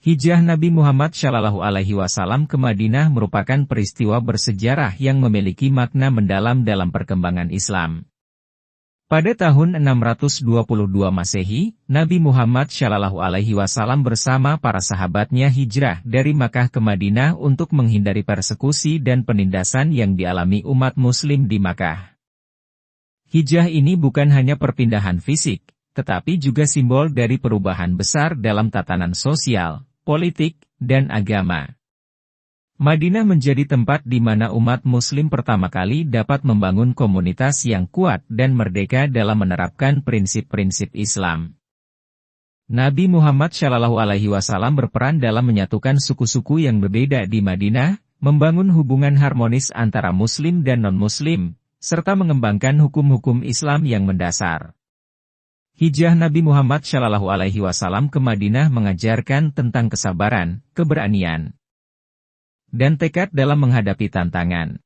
Hijrah Nabi Muhammad Shallallahu Alaihi Wasallam ke Madinah merupakan peristiwa bersejarah yang memiliki makna mendalam dalam perkembangan Islam. Pada tahun 622 Masehi, Nabi Muhammad Shallallahu Alaihi Wasallam bersama para sahabatnya hijrah dari Makkah ke Madinah untuk menghindari persekusi dan penindasan yang dialami umat Muslim di Makkah. Hijrah ini bukan hanya perpindahan fisik, tetapi juga simbol dari perubahan besar dalam tatanan sosial, politik, dan agama. Madinah menjadi tempat di mana umat Muslim pertama kali dapat membangun komunitas yang kuat dan merdeka dalam menerapkan prinsip-prinsip Islam. Nabi Muhammad Shallallahu Alaihi Wasallam berperan dalam menyatukan suku-suku yang berbeda di Madinah, membangun hubungan harmonis antara Muslim dan non-Muslim, serta mengembangkan hukum-hukum Islam yang mendasar. Hijrah Nabi Muhammad Shallallahu Alaihi Wasallam ke Madinah mengajarkan tentang kesabaran, keberanian, dan tekad dalam menghadapi tantangan.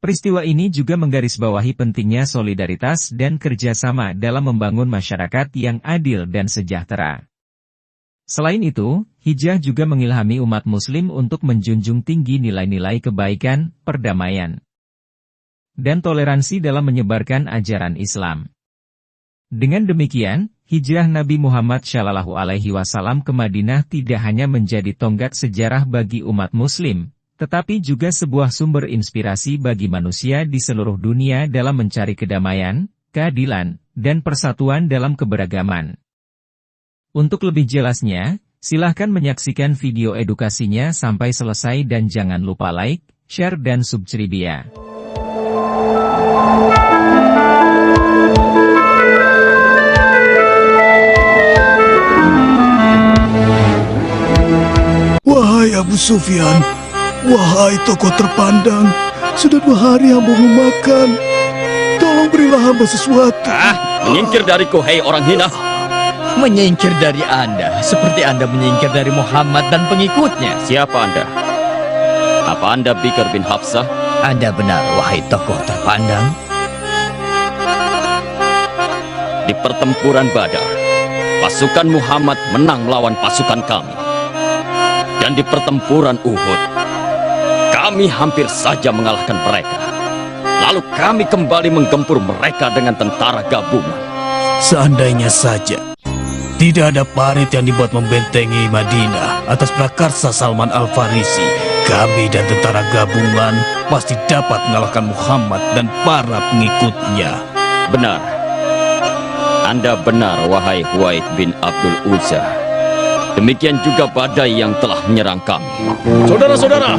Peristiwa ini juga menggarisbawahi pentingnya solidaritas dan kerjasama dalam membangun masyarakat yang adil dan sejahtera. Selain itu, hijrah juga mengilhami umat Muslim untuk menjunjung tinggi nilai-nilai kebaikan, perdamaian, dan toleransi dalam menyebarkan ajaran Islam. Dengan demikian, hijrah Nabi Muhammad Shallallahu Alaihi Wasallam ke Madinah tidak hanya menjadi tonggak sejarah bagi umat Muslim, tetapi juga sebuah sumber inspirasi bagi manusia di seluruh dunia dalam mencari kedamaian, keadilan, dan persatuan dalam keberagaman. Untuk lebih jelasnya, silahkan menyaksikan video edukasinya sampai selesai dan jangan lupa like, share dan subscribe ya. Wahai Abu Sufyan, wahai tokoh terpandang, sudah 2 hari hamba belum makan. Tolong berilah hamba sesuatu. Menyingkir dariku, hei orang hina. Menyingkir dari Anda, seperti Anda menyingkir dari Muhammad dan pengikutnya. Siapa Anda? Apa Anda Bikr bin Hafsah? Anda benar, wahai tokoh terpandang. Di pertempuran Badar, pasukan Muhammad menang melawan pasukan kami. Dan di pertempuran Uhud, kami hampir saja mengalahkan mereka. Lalu kami kembali menggempur mereka dengan tentara gabungan. Seandainya saja tidak ada parit yang dibuat membentengi Madinah atas prakarsa Salman Al-Farisi, kami dan tentara gabungan pasti dapat mengalahkan Muhammad dan para pengikutnya. Benar. Anda benar, wahai Huwaid bin Abdul Uzza. Demikian juga badai yang telah menyerang kami. Saudara-saudara,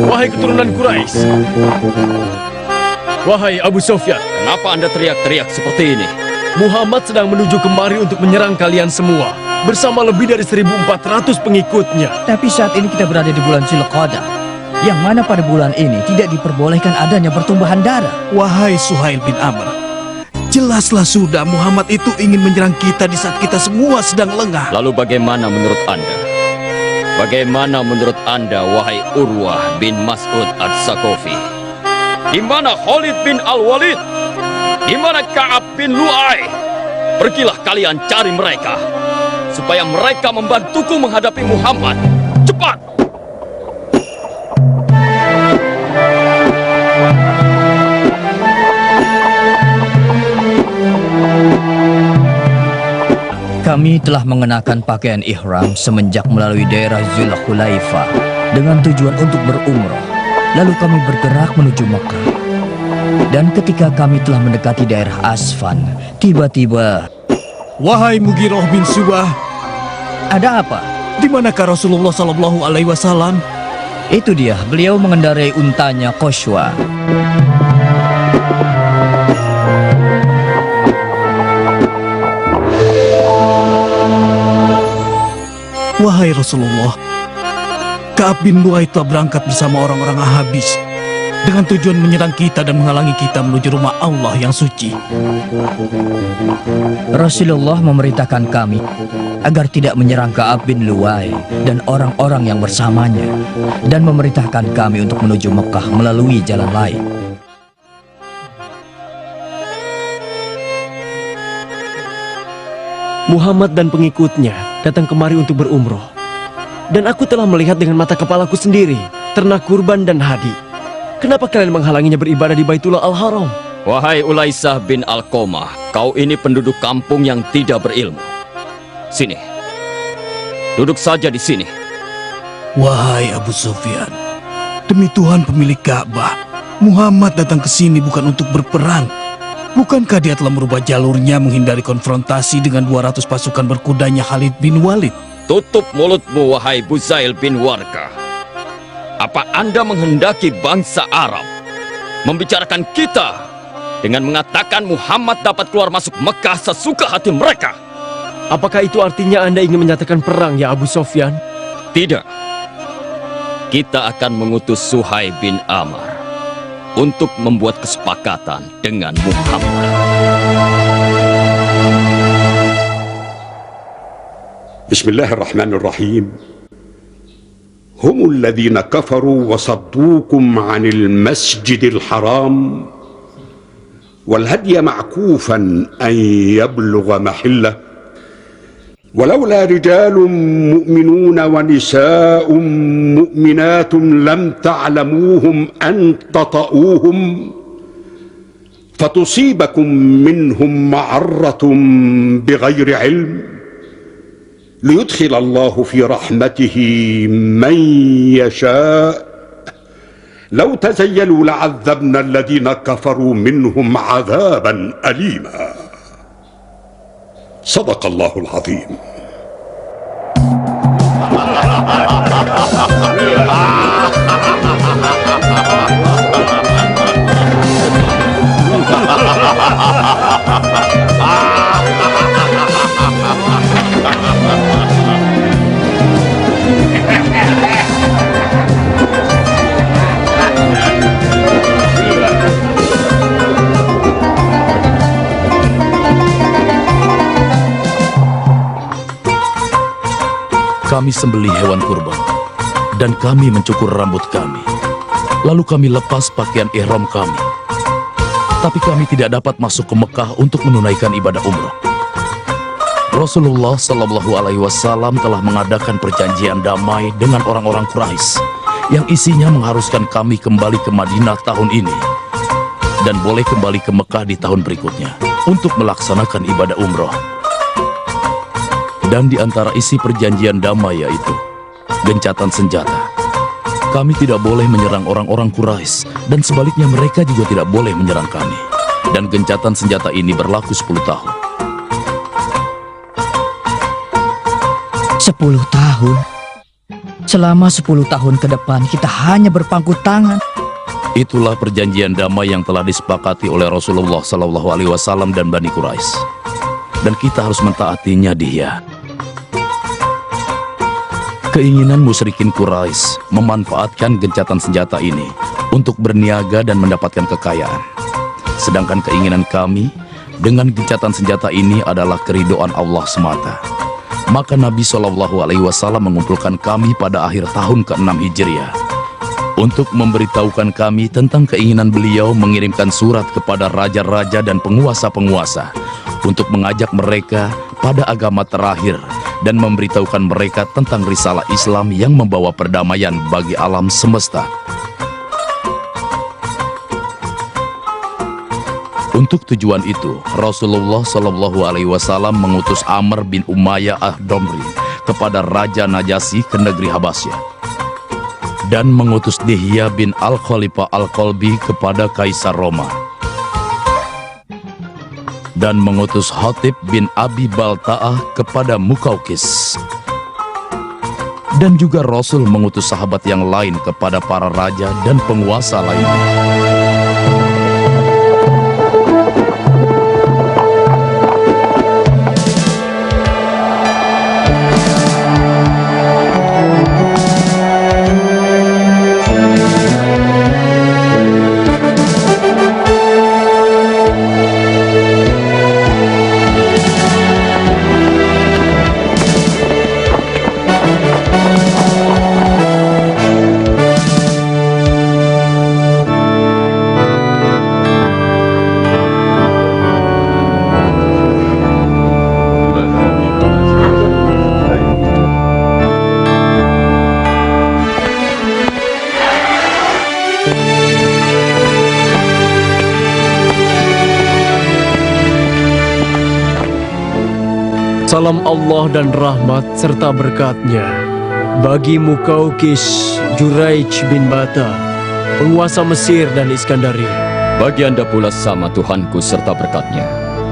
wahai keturunan Quraisy, wahai Abu Sufyan, kenapa Anda teriak-teriak seperti ini? Muhammad sedang menuju kemari untuk menyerang kalian semua, bersama lebih dari 1.400 pengikutnya. Tapi saat ini kita berada di bulan Zulqa'dah, yang mana pada bulan ini tidak diperbolehkan adanya pertumbuhan darah. Wahai Suhail bin Amr, jelaslah sudah Muhammad itu ingin menyerang kita di saat kita semua sedang lengah. Lalu bagaimana menurut Anda? Bagaimana menurut Anda, wahai Urwah bin Mas'ud Ad-Saqafi? Di mana Khalid bin Al-Walid? Di mana Ka'ab bin Lu'ay? Pergilah kalian cari mereka, supaya mereka membantuku menghadapi Muhammad. Cepat! Kami telah mengenakan pakaian ihram semenjak melalui daerah Zulhulaifah dengan tujuan untuk berumrah. Lalu kami bergerak menuju Mekah. Dan ketika kami telah mendekati daerah Asfan, tiba-tiba... Wahai Mughirah bin Syu'bah, Ada apa? di manakah Rasulullah Sallallahu Alaihi Wasallam? Itu dia, beliau mengendarai untanya Qashwa. Wahai Rasulullah, Ka'ab bin Lu'ay telah berangkat bersama orang-orang Ahabis dengan tujuan menyerang kita dan menghalangi kita menuju rumah Allah yang suci. Rasulullah memerintahkan kami agar tidak menyerang Ka'ab bin Lu'ay dan orang-orang yang bersamanya, dan memerintahkan kami untuk menuju Mekah melalui jalan lain. Muhammad dan pengikutnya datang kemari untuk berumroh. Dan aku telah melihat dengan mata kepalaku sendiri ternak kurban dan hadi. Kenapa kalian menghalanginya beribadah di Baitullah Al-Haram? Wahai Ulaisah bin Alqamah, kau ini penduduk kampung yang tidak berilmu. Sini. Duduk saja di sini. Wahai Abu Sufyan, demi Tuhan pemilik Ka'bah, Muhammad datang ke sini bukan untuk berperang. Bukankah dia telah merubah jalurnya menghindari konfrontasi dengan 200 pasukan berkudanya Khalid bin Walid? Tutup mulutmu, wahai Buzail bin Warqah. Apa Anda menghendaki bangsa Arab membicarakan kita dengan mengatakan Muhammad dapat keluar masuk Mekah sesuka hati mereka? Apakah itu artinya Anda ingin menyatakan perang, ya Abu Sufyan? Tidak. Kita akan mengutus Suhaib bin Amr untuk membuat kesepakatan dengan Muhammad. Bismillahirrahmanirrahim. هم الذين كفروا وصدوكم عن المسجد الحرام والهدي معكوفا أن يبلغ محله ولولا رجال مؤمنون ونساء مؤمنات لم تعلموهم أن تطؤوهم فتصيبكم منهم معرة بغير علم ليدخل الله في رحمته من يشاء لو تزيلوا لعذبنا الذين كفروا منهم عذابا أليما صدق الله العظيم. Kami sembelih hewan kurban, dan kami mencukur rambut kami. Lalu kami lepas pakaian ihram kami. Tapi kami tidak dapat masuk ke Mekah untuk menunaikan ibadah umrah. Rasulullah Shallallahu Alaihi Wasallam telah mengadakan perjanjian damai dengan orang-orang Quraisy yang isinya mengharuskan kami kembali ke Madinah tahun ini dan boleh kembali ke Mekah di tahun berikutnya untuk melaksanakan ibadah umrah. Dan di antara isi perjanjian damai yaitu gencatan senjata. Kami tidak boleh menyerang orang-orang Quraisy dan sebaliknya mereka juga tidak boleh menyerang kami. Dan gencatan senjata ini berlaku 10 tahun. 10 tahun? Selama 10 tahun ke depan kita hanya berpangku tangan. Itulah perjanjian damai yang telah disepakati oleh Rasulullah Shallallahu Alaihi Wasallam dan Bani Quraisy. Dan kita harus mentaatinya dia. Keinginan musyrikin Quraisy memanfaatkan gencatan senjata ini untuk berniaga dan mendapatkan kekayaan. Sedangkan keinginan kami dengan gencatan senjata ini adalah keridhaan Allah semata. Maka Nabi Shallallahu Alaihi Wasallam mengumpulkan kami pada akhir tahun ke-6 Hijriah untuk memberitahukan kami tentang keinginan beliau mengirimkan surat kepada raja-raja dan penguasa-penguasa untuk mengajak mereka pada agama terakhir dan memberitahukan mereka tentang risalah Islam yang membawa perdamaian bagi alam semesta. Untuk tujuan itu, Rasulullah Shallallahu Alaihi Wasallam mengutus Amr bin Umayyah ad-Damri kepada Raja Najasyi ke negeri Habasyah dan mengutus Dihya bin Al-Khalifah Al-Qalbi kepada Kaisar Roma dan mengutus Hatib bin Abi Balta'ah kepada Mukaukis. Dan juga Rasul mengutus sahabat yang lain kepada para raja dan penguasa lainnya. Salam Allah dan rahmat serta berkatnya bagi Mukaukis Juraij bin Bata, penguasa Mesir dan Iskandaria. Bagi Anda pula sama Tuhanku serta berkatnya.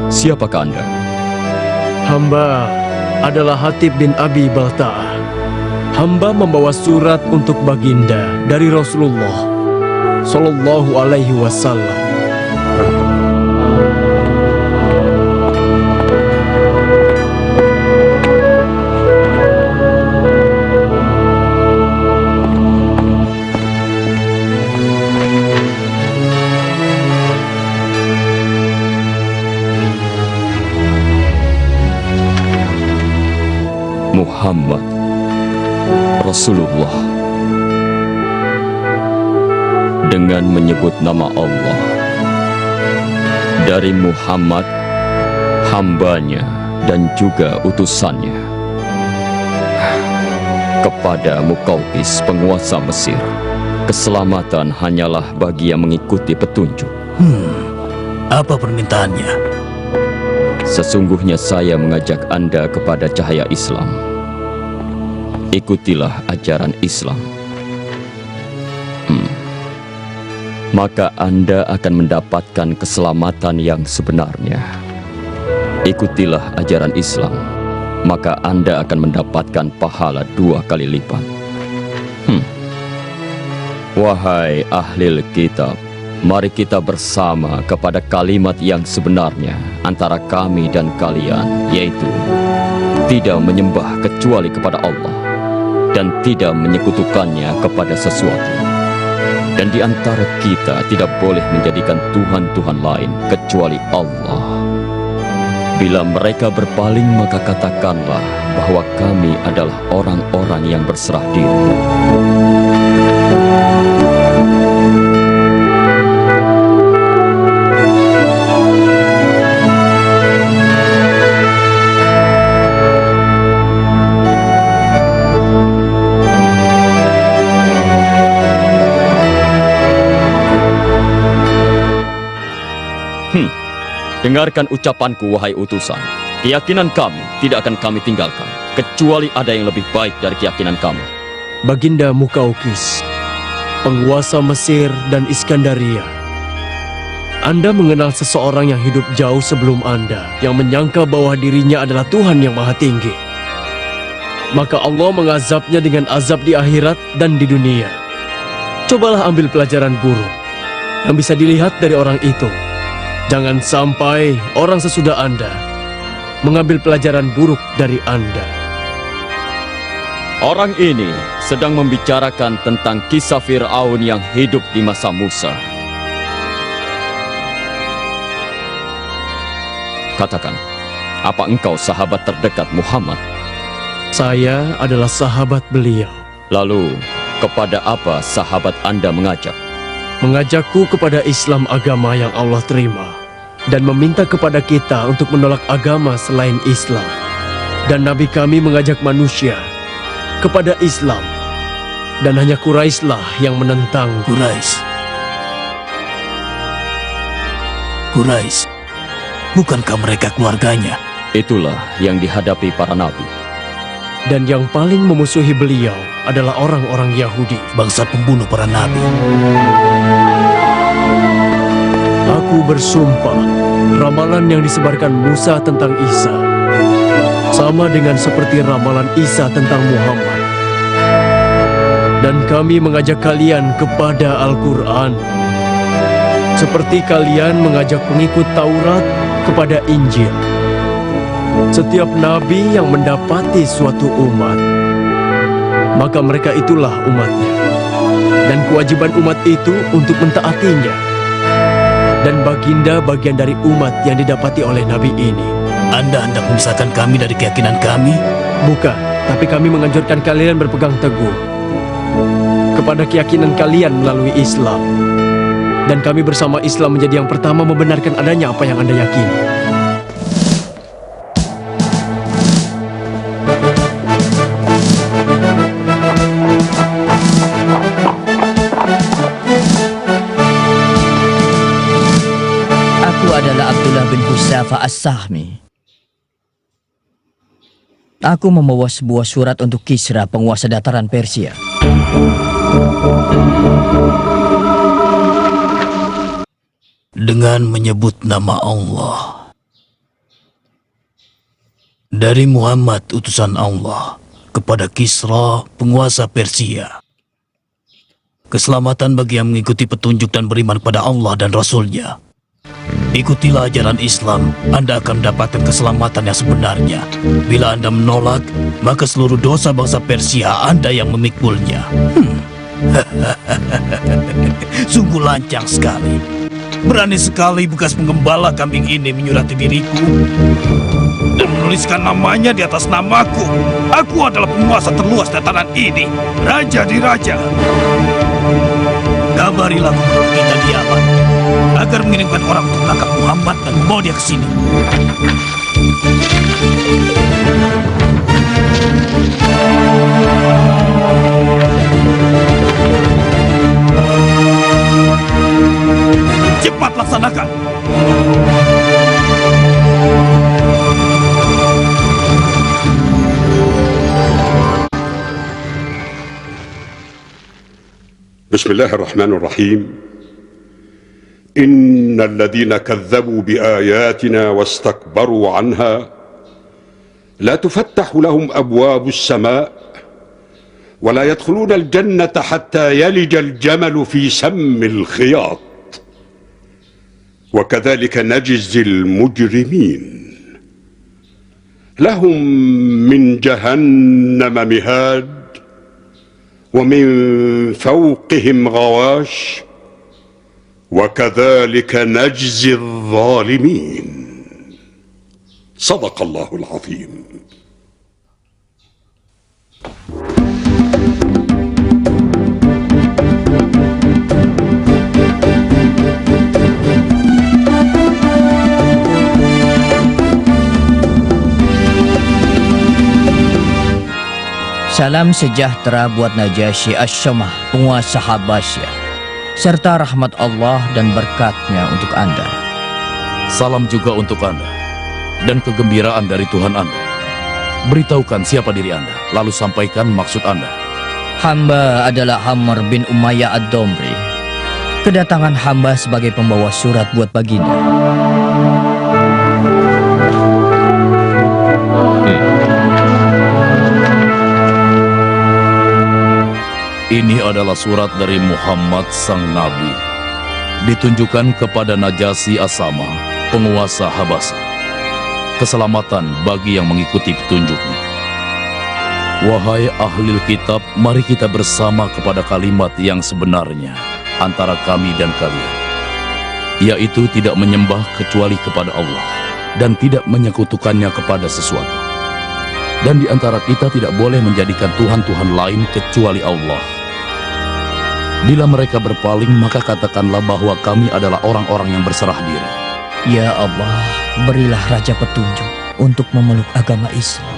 Siapakah Anda? Hamba adalah Hatib bin Abi Balta'ah. Hamba membawa surat untuk baginda dari Rasulullah Sallallahu Alaihi Wasallam. Muhammad Rasulullah, dengan menyebut nama Allah, dari Muhammad, hambanya dan juga utusannya, kepada Mukaukis, penguasa Mesir, keselamatan hanyalah bagi yang mengikuti petunjuk. Apa permintaannya? Sesungguhnya saya mengajak Anda kepada cahaya Islam. Ikutilah ajaran Islam. Maka Anda akan mendapatkan keselamatan yang sebenarnya. Ikutilah ajaran Islam, maka Anda akan mendapatkan pahala 2 kali lipat. Wahai ahli kitab, mari kita bersama kepada kalimat yang sebenarnya antara kami dan kalian, yaitu tidak menyembah kecuali kepada Allah dan tidak menyekutukannya kepada sesuatu. Dan di antara kita tidak boleh menjadikan Tuhan-Tuhan lain kecuali Allah. Bila mereka berpaling, maka katakanlah bahwa kami adalah orang-orang yang berserah diri. Dengarkan ucapanku, wahai utusan. Keyakinan kami tidak akan kami tinggalkan, kecuali ada yang lebih baik dari keyakinan kami. Baginda Mukaukis, penguasa Mesir dan Iskandaria, Anda mengenal seseorang yang hidup jauh sebelum Anda, yang menyangka bahwa dirinya adalah Tuhan yang Maha Tinggi. Maka Allah mengazabnya dengan azab di akhirat dan di dunia. Cobalah ambil pelajaran buruk yang bisa dilihat dari orang itu. Jangan sampai orang sesudah Anda mengambil pelajaran buruk dari Anda. Orang ini sedang membicarakan tentang kisah Fir'aun yang hidup di masa Musa. Katakan, apa engkau sahabat terdekat Muhammad? Saya adalah sahabat beliau. Lalu, kepada apa sahabat Anda mengajak? Mengajakku kepada Islam, agama yang Allah terima, dan meminta kepada kita untuk menolak agama selain Islam. Dan Nabi kami mengajak manusia kepada Islam, dan hanya Quraisy-lah yang menentang. Quraisy, bukankah mereka keluarganya? Itulah yang dihadapi para nabi. Dan yang paling memusuhi beliau adalah orang-orang Yahudi, Bangsa pembunuh para nabi. Aku bersumpah, ramalan yang disebarkan Musa tentang Isa sama dengan seperti ramalan Isa tentang Muhammad. Dan kami mengajak kalian kepada Al-Quran, seperti kalian mengajak pengikut Taurat kepada Injil. Setiap nabi yang mendapati suatu umat, maka mereka itulah umatnya. Dan kewajiban umat itu untuk mentaatinya. Dan baginda bagian dari umat yang didapati oleh nabi ini. Anda hendak memisahkan kami dari keyakinan kami? Bukan, tapi kami menganjurkan kalian berpegang teguh kepada keyakinan kalian melalui Islam. Dan kami bersama Islam menjadi yang pertama membenarkan adanya apa yang Anda yakini. Aku adalah Abdullah bin Husafa As-Sahmi. Aku membawa sebuah surat untuk Kisra, penguasa dataran Persia. Dengan menyebut nama Allah. Dari Muhammad utusan Allah kepada Kisra, penguasa Persia. Keselamatan bagi yang mengikuti petunjuk dan beriman kepada Allah dan Rasul-Nya. Ikutilah ajaran Islam, Anda akan mendapatkan keselamatan yang sebenarnya. Bila Anda menolak, maka seluruh dosa bangsa Persia Anda yang memikulnya. Sungguh lancang sekali. Berani sekali bekas penggembala kambing ini menyurati diriku dan menuliskan namanya di atas namaku. Aku adalah penguasa terluas dataran ini, raja di raja. Kabarilah gubernur kita di Yaman agar mengirimkan orang untuk menangkap Muhammad dan membawa dia ke sini. Cepat laksanakan. بسم الله الرحمن الرحيم إن الذين كذبوا بآياتنا واستكبروا عنها لا تفتح لهم أبواب السماء ولا يدخلون الجنة حتى يلج الجمل في سم الخياط وكذلك نجزي المجرمين لهم من جهنم مهاد ومن فوقهم غواش وكذلك نجزي الظالمين صدق الله العظيم. Salam sejahtera buat Najasyi Asy-Syamah, penguasa Habasyah, serta rahmat Allah dan berkatnya untuk Anda. Salam juga untuk Anda, dan kegembiraan dari Tuhan Anda. Beritahukan siapa diri Anda, lalu sampaikan maksud Anda. Hamba adalah Amr bin Umayyah Ad-Domri. Kedatangan hamba sebagai pembawa surat buat baginda. Ini adalah surat dari Muhammad sang Nabi, ditunjukkan kepada Najasyi Asama, penguasa Habasyah. Keselamatan bagi yang mengikuti petunjuknya. Wahai ahli kitab, mari kita bersama kepada kalimat yang sebenarnya antara kami dan kalian, yaitu tidak menyembah kecuali kepada Allah dan tidak menyekutukannya kepada sesuatu. Dan di antara kita tidak boleh menjadikan Tuhan-Tuhan lain kecuali Allah. Bila mereka berpaling, maka katakanlah bahwa kami adalah orang-orang yang berserah diri. Ya Allah, berilah raja petunjuk untuk memeluk agama Islam.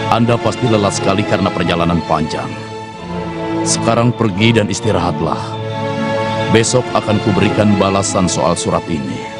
Anda pasti lelah sekali karena perjalanan panjang. Sekarang pergi dan istirahatlah. Besok akan kuberikan balasan soal surat ini.